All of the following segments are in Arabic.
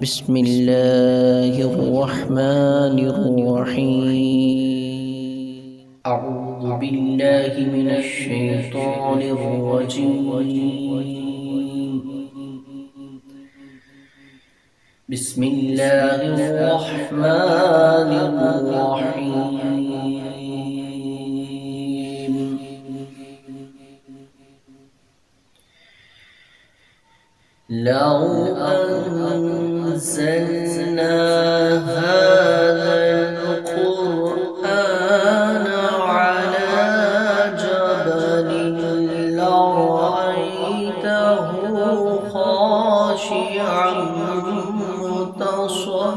بسم الله الرحمن الرحيم. أعوذ بالله من الشيطان الرجيم. بسم الله الرحمن الرحيم. لو أنزلنا هذا القرآن على جبل لرأيته خاشعا متصدعا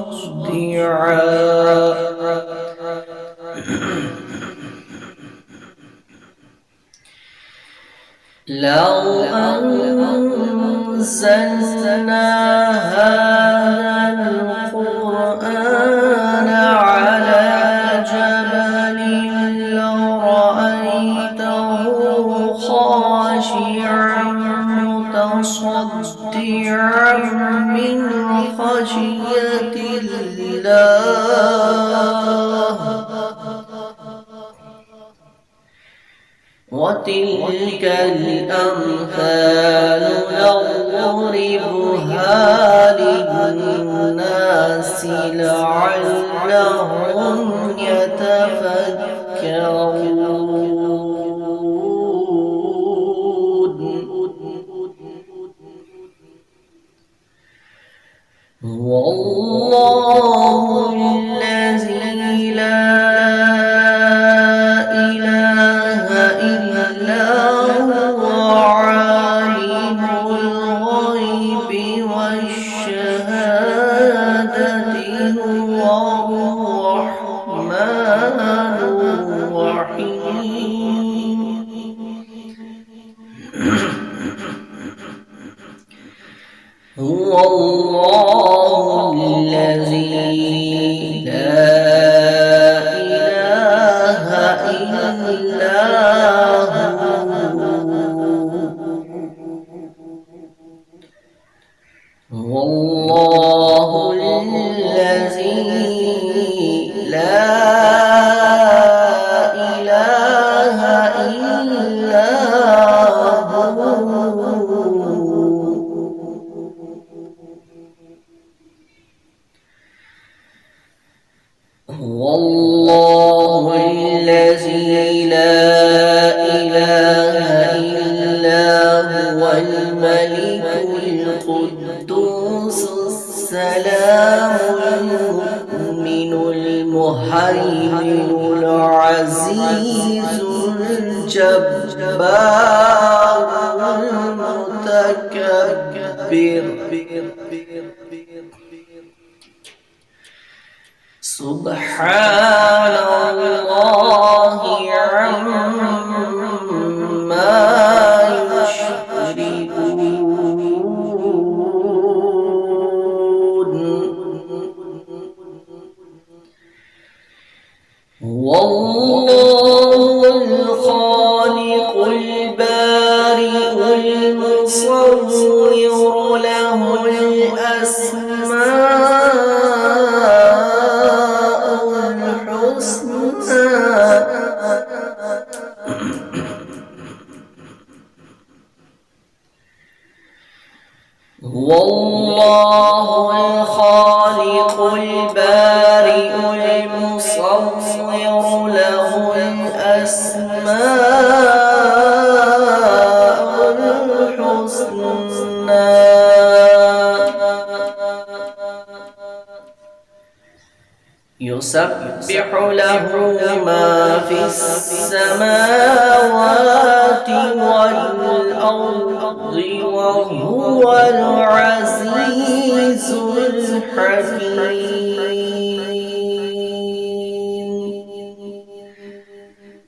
لو أنزلنا هذا القرآن على جبل لرأيته خاشعا متصدعا من خشية الله. وتلك الأمثال نضربها للناس لعلهم يتفكرون. هو الله الذي لا إله إلا هو عالم الغيب والشهادة هو الرحمن الرحيم. هو الله الذي لا إله إلا هو الله الذي لا إله إلا هو الله الذي لا إله إلا هو الملك القدوس السلام المؤمن المهيمن العزيز الجبار المتكبر. سبحان الله عما يشركون. هو الله الخالق البارئ المصور له الأسماء الحسنى. هو الله الخالق البارئ المصور له الأسماء الحسنى. يسبح له ما في السماوات والأرض وهو العزيز الحكيم.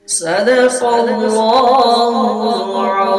صدق الله العظيم.